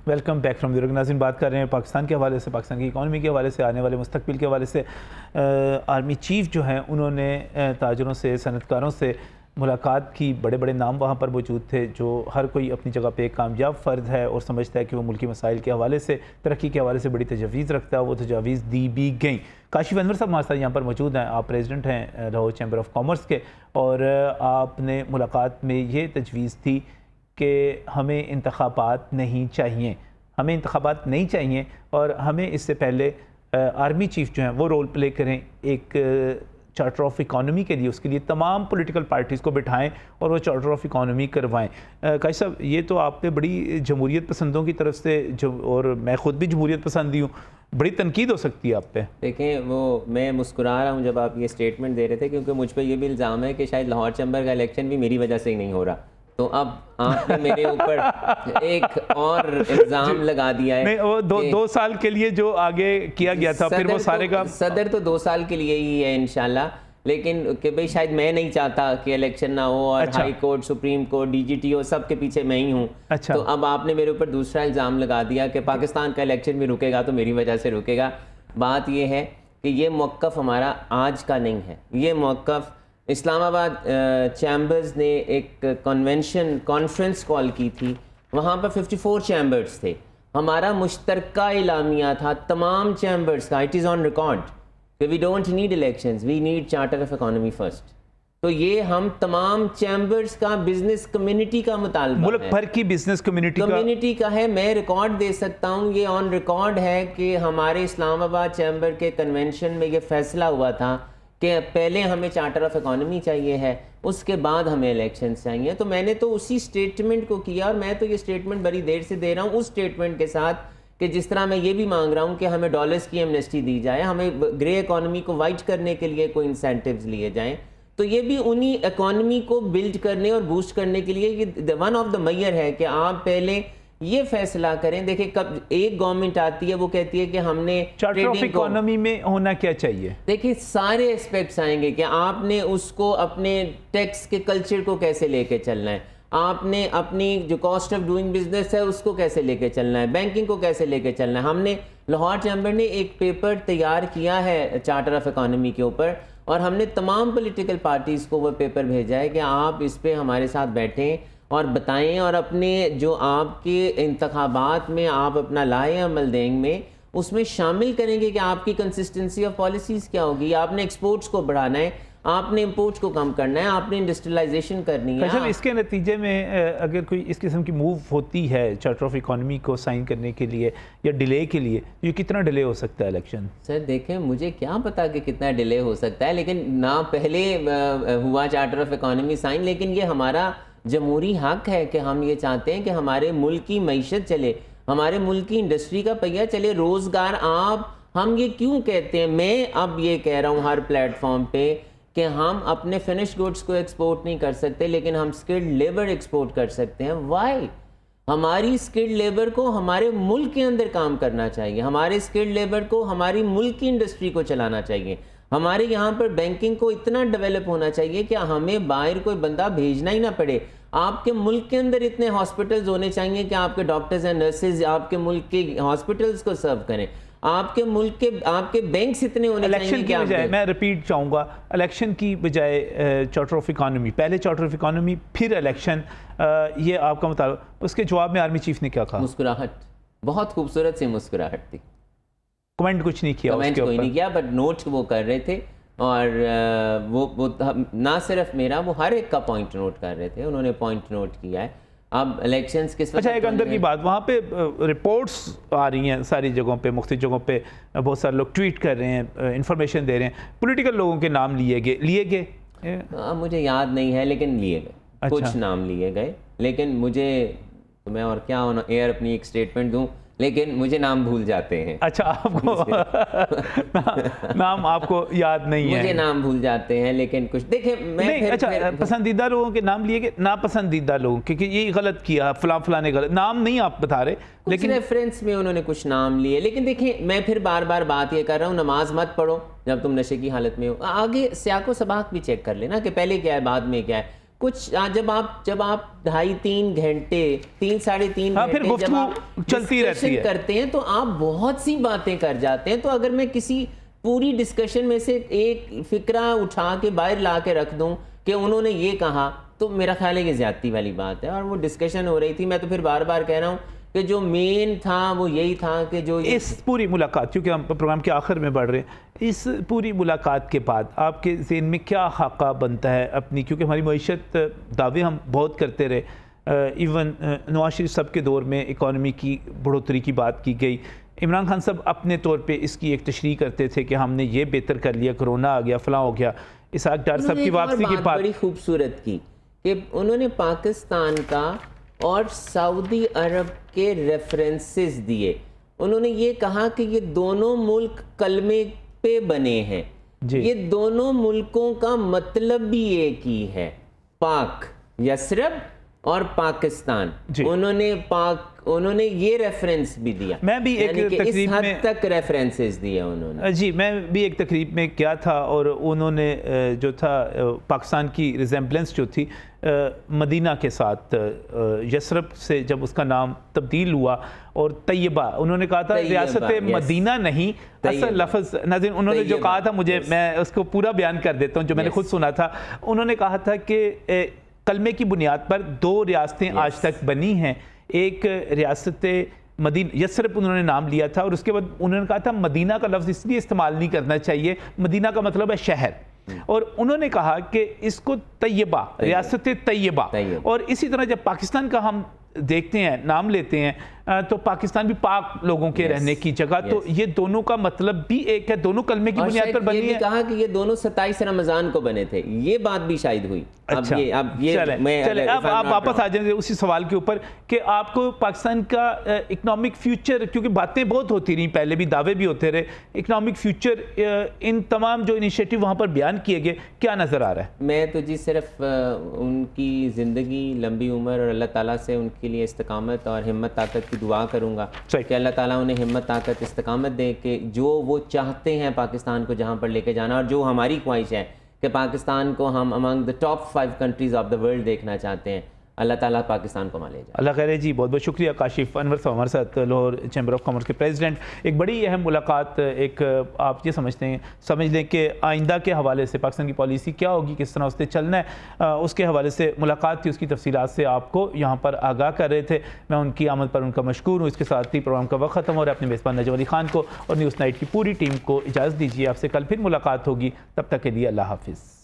Welcome back from the नाज़रीन। बात कर रहे हैं पाकिस्तान के हवाले से, पाकिस्तान की इकॉनमी के हवाले से, आने वाले मुस्तकबिल के हवाले से। आर्मी चीफ जो हैं उन्होंने ताजरों से, सनतकारों से मुलाकात की। बड़े बड़े नाम वहाँ पर मौजूद थे जो हर कोई अपनी जगह पे एक कामयाब फ़र्द है और समझता है कि वो मुल्की मसाइल के हवाले से, तरक्की के हवाले से बड़ी तजवीज़ रखता है। वो तजवीज़ दी भी गई। काशिफ अनवर साहब हमारे साथ यहाँ पर मौजूद हैं। आप प्रेसिडेंट हैं लाहौर चैम्बर ऑफ कॉमर्स के, और आपने मुलाकात में ये तजवीज़ थी कि हमें इंतखाबात नहीं चाहिए, हमें इंतखाबात नहीं चाहिए, और हमें इससे पहले आर्मी चीफ जो हैं वो रोल प्ले करें एक चार्टर ऑफ इकॉनमी के लिए। उसके लिए तमाम पॉलिटिकल पार्टीज़ को बिठाएं और वो चार्टर ऑफ इकॉनमी करवाएं। काशिफ साहब, ये तो आप पे बड़ी जमहूरियत पसंदों की तरफ से जो, और मैं ख़ुद भी जमहूरियत पसंद ही हूँ, बड़ी तनकीद हो सकती है आप पे। देखें, वो मैं मुस्कुरा रहा हूँ जब आप ये स्टेटमेंट दे रहे थे, क्योंकि मुझ पर यह भी इल्ज़ाम है कि शायद लाहौर चैम्बर का इलेक्शन भी मेरी वजह से ही नहीं हो रहा। तो अब आपने मेरे ऊपर एक और इल्ज़ाम लगा दिया है। नहीं, वो दो साल के लिए जो आगे किया गया था, फिर वो सारे का सदर तो 2 साल के लिए ही है इंशाल्लाह, लेकिन कि भाई शायद मैं नहीं चाहता कि इलेक्शन ना हो, और high court, supreme court, DGTO सब के पीछे मैं ही हूँ। तो अब आपने मेरे ऊपर दूसरा इल्ज़ाम लगा दिया कि पाकिस्तान का इलेक्शन भी रुकेगा तो मेरी वजह से रुकेगा। बात यह है कि ये मौक़िफ़ हमारा आज का नहीं है। ये मौक़िफ़ इस्लामाबाद चैम्बर्स ने एक कॉन्फ्रेंस कॉल की थी, वहाँ पर 54 चैम्बर्स थे। हमारा मुश्तरका इलामिया था तमाम चैम्बर्स का, it is on record, we don't need elections, we need charter of economy first. तो ये हम तमाम चैम्बर्स का, बिजनेस कम्युनिटी का मुतालबा, मुल्क भर की बिजनेस कम्युनिटी का है। मैं रिकॉर्ड दे सकता हूँ, ये ऑन रिकॉर्ड है कि हमारे इस्लामाबाद चैम्बर के कन्वेंशन में ये फैसला हुआ था कि पहले हमें चार्टर ऑफ इकोनॉमी चाहिए है, उसके बाद हमें इलेक्शन चाहिए। तो मैंने तो उसी स्टेटमेंट को किया, और मैं तो ये स्टेटमेंट बड़ी देर से दे रहा हूँ उस स्टेटमेंट के साथ कि जिस तरह मैं ये भी मांग रहा हूँ कि हमें डॉलर्स की एमनेस्टी दी जाए, हमें ग्रे इकोनॉमी को वाइट करने के लिए कोई इंसेंटिव्स लिए जाएँ। तो ये भी उन्हीं इकोनॉमी को बिल्ड करने और बूस्ट करने के लिए ये वन ऑफ द मेजर है कि आप पहले ये फैसला करें। देखिए, कब एक गवर्नमेंट आती है वो कहती है कि हमने चार्टर ऑफ इकोनॉमी में होना क्या चाहिए। देखिए, सारे एस्पेक्ट्स आएंगे कि आपने उसको अपने टैक्स के कल्चर को कैसे लेके चलना है, आपने अपनी जो कॉस्ट ऑफ डूइंग बिजनेस है उसको कैसे लेके चलना है, बैंकिंग को कैसे लेके चलना है। हमने लाहौर चैम्बर ने एक पेपर तैयार किया है चार्टर ऑफ इकोनॉमी के ऊपर, और हमने तमाम पॉलिटिकल पार्टीज़ को वो पेपर भेजा है कि आप इस पे हमारे साथ बैठें और बताएं, और अपने जो आपके इंतखाबात में आप अपना लाए अमल देंगे में उसमें शामिल करेंगे कि आपकी कंसिस्टेंसी ऑफ पॉलिसीज़ क्या होगी। आपने एक्सपोर्ट्स को बढ़ाना है, आपने इंपोर्ट्स को कम करना है, आपने इंडस्ट्रियलाइजेशन करनी है। अच्छा, इसके नतीजे में अगर कोई इस किस्म की मूव होती है चार्टर ऑफ इकोनॉमी को साइन करने के लिए या डिले के लिए, ये कितना डिले हो सकता है इलेक्शन? सर देखें, मुझे क्या पता कि कितना डिले हो सकता है, लेकिन ना पहले हुआ चार्टर ऑफ इकोनॉमी साइन, लेकिन ये हमारा जमहूरी हक है कि हम ये चाहते हैं कि हमारे मुल्क की मईशत चले, हमारे मुल्क की इंडस्ट्री का पहिया चले, रोज़गार। हम ये क्यों कहते हैं, मैं अब ये कह रहा हूँ हर प्लेटफॉर्म पे कि हम अपने फिनिश गुड्स को एक्सपोर्ट नहीं कर सकते, लेकिन हम स्किल्ड लेबर एक्सपोर्ट कर सकते हैं। वाई? हमारी स्किल्ड लेबर को हमारे मुल्क के अंदर काम करना चाहिए, हमारे स्किल्ड लेबर को हमारी मुल्क की इंडस्ट्री को चलाना चाहिए। हमारे यहाँ पर बैंकिंग को इतना डेवलप होना चाहिए कि हमें बाहर कोई बंदा भेजना ही ना पड़े। आपके मुल्क के अंदर इतने हॉस्पिटल्स होने चाहिए कि आपके डॉक्टर्स एंड नर्सेज आपके मुल्क के हॉस्पिटल्स को सर्व करें। आपके मुल्क के आपके बैंक्स इतने होने चाहिए कि बजाय, मैं रिपीट चाहूँगा, इलेक्शन की बजाय चार्टर ऑफ इकोनॉमी, पहले चार्टर ऑफ इकोनॉमी फिर इलेक्शन, ये आपका मुताबिक। उसके जवाब में आर्मी चीफ ने क्या कहा? मुस्कुराहट, बहुत खूबसूरत सी मुस्कुराहट थी। कमेंट कुछ नहीं किया, कमेंट कोई नहीं किया, बट नोट वो कर रहे थे, और वो ना सिर्फ मेरा, वो हर एक का पॉइंट नोट कर रहे थे। उन्होंने पॉइंट नोट किया है। अब इलेक्शंस किस वक्त? अच्छा, एक अंदर की बात, वहाँ पे रिपोर्ट्स आ रही हैं सारी जगहों पे, मुख्तलिफ जगहों पे बहुत सारे लोग ट्वीट कर रहे हैं, इंफॉर्मेशन दे रहे हैं, पॉलिटिकल लोगों के नाम लिए गए। मुझे याद नहीं है, लेकिन लिए गए। अच्छा। कुछ नाम लिए गए, लेकिन मुझे तो मैं और क्या ऑन एयर अपनी एक स्टेटमेंट दूं, लेकिन मुझे नाम भूल जाते हैं। अच्छा, आपको नाम आपको याद नहीं है? मुझे नाम भूल जाते हैं, लेकिन कुछ देखें मैं नहीं। अच्छा, पसंदीदा लोगों के नाम लिए गए, नापसंदीदा लोगों, क्योंकि ये गलत किया, फला ने गलत, नाम नहीं आप बता रहे, लेकिन रेफरेंस में उन्होंने कुछ नाम लिए। लेकिन देखिए, मैं फिर बार बार बात ये कर रहा हूँ, नमाज मत पढ़ो जब तुम नशे की हालत में हो। आगे सियाको सबाक भी चेक कर लेना कि पहले क्या है बाद में क्या है। कुछ जब आप 2.5-3 घंटे 3-3.5 फिर घंटे जब आप चलती रहती है करते हैं तो आप बहुत सी बातें कर जाते हैं। तो अगर मैं किसी पूरी डिस्कशन में से एक फिक्रा उठा के बाहर ला के रख दूं कि उन्होंने ये कहा, तो मेरा ख्याल है कि ज्यादती वाली बात है। और वो डिस्कशन हो रही थी, मैं तो फिर बार बार कह रहा हूँ कि जो मेन था वो यही था कि जो इस पूरी मुलाकात, क्योंकि हम प्रोग्राम के आखिर में बढ़ रहे हैं, इस पूरी मुलाकात के बाद आपके ज़हन में क्या खाका बनता है अपनी, क्योंकि हमारी मईशत दावे हम बहुत करते रहे, इवन नवाज शरीफ साहब के दौर में इकॉनमी की बढ़ोतरी की बात की गई, इमरान खान साहब अपने तौर पे इसकी एक तशरीह करते थे कि हमने ये बेहतर कर लिया, कोरोना आ गया, फलां हो गया। इसहाक डार साहब की वापसी के बाद बड़ी खूबसूरत की कि उन्होंने पाकिस्तान का और सऊदी अरब के रेफरेंसेस दिए। उन्होंने ये कहा कि ये दोनों मुल्क कलमे पे बने हैं, ये दोनों मुल्कों का मतलब भी एक ही है, पाक यसरब और पाकिस्तान। उन्होंने ये रेफरेंस भी दिया। मैं भी एक तकरीब में इस हद तक रेफरेंसेस दिए उन्होंने। जी, मैं भी एक तकरीब में क्या था और उन्होंने जो था पाकिस्तान की रिजेम्बलेंस जो थी मदीना के साथ, यसरब से जब उसका नाम तब्दील हुआ, और तैयबा उन्होंने कहा था रियासत मदीना नहीं, असल लफ्ज़ नाज़रीन उन्होंने जो कहा था, मुझे मैं उसको पूरा बयान कर देता हूँ जो मैंने खुद सुना था। उन्होंने कहा था कि कलमे की बुनियाद पर 2 रियासतें आज तक बनी हैं। एक रियासत मदीना यसरब उन्होंने नाम लिया था, और उसके बाद उन्होंने कहा था मदीना का लफ्ज़ इसलिए इस्तेमाल नहीं करना चाहिए, मदीना का मतलब है शहर, और उन्होंने कहा कि इसको तैयबा, रियासत तैयबा। और इसी तरह जब पाकिस्तान का हम देखते हैं, नाम लेते हैं, तो पाकिस्तान भी पाक लोगों के रहने की जगह, तो ये दोनों का मतलब भी एक है, दोनों कलमे की बुनियाद पर बनी है। कहा कि ये दोनों 27 रमजान को बने थे, ये बात भी शायद हुई। अच्छा, चले अब आप वापस आ जाएंगे उसी सवाल के ऊपर कि आपको पाकिस्तान का इकोनॉमिक फ्यूचर, क्योंकि बातें बहुत होती रही, पहले भी दावे भी होते रहे, इकोनॉमिक फ्यूचर इन तमाम जो इनिशिएटिव वहाँ पर बयान किए गए, क्या नज़र आ रहा है? मैं तो जी सिर्फ उनकी ज़िंदगी, लंबी उम्र और अल्लाह ताला से उनके लिए इस्तकामत और हिम्मत ताकत की दुआ करूँगा कि अल्लाह ताला उन्हें हिम्मत ताकत इस्तकामत दे कि जो वो चाहते हैं पाकिस्तान को जहाँ पर लेके जाना, और जो हमारी ख्वाहिश है कि पाकिस्तान को हम among the top 5 countries of the world देखना चाहते हैं, अल्लाह ताला पाकिस्तान को ले जाए। अल्लाह खैर जी, बहुत बहुत शुक्रिया काशिफ अनवर साहब हमारे साथ, लाहौर चैम्बर ऑफ कॉमर्स के प्रेसिडेंट। एक बड़ी अहम मुलाकात, एक आप ये समझ लें कि आइंदा के हवाले से पाकिस्तान की पॉलिसी क्या होगी, किस तरह उससे चलना है, उसके हवाले से मुलाकात थी, उसकी तफसीलात से आपको यहाँ पर आगाह कर रहे थे। मैं उनकी आमद पर उनका मशकूर हूँ। इसके साथ ही प्रोग्राम का वक्त खत्म हो रहा है। अपने मेज़बान नजम अली खान को और न्यूज़ नाइट की पूरी टीम को इजाज़त दीजिए। आपसे कल फिर मुलाकात होगी, तब तक के लिए अल्लाह हाफिज़।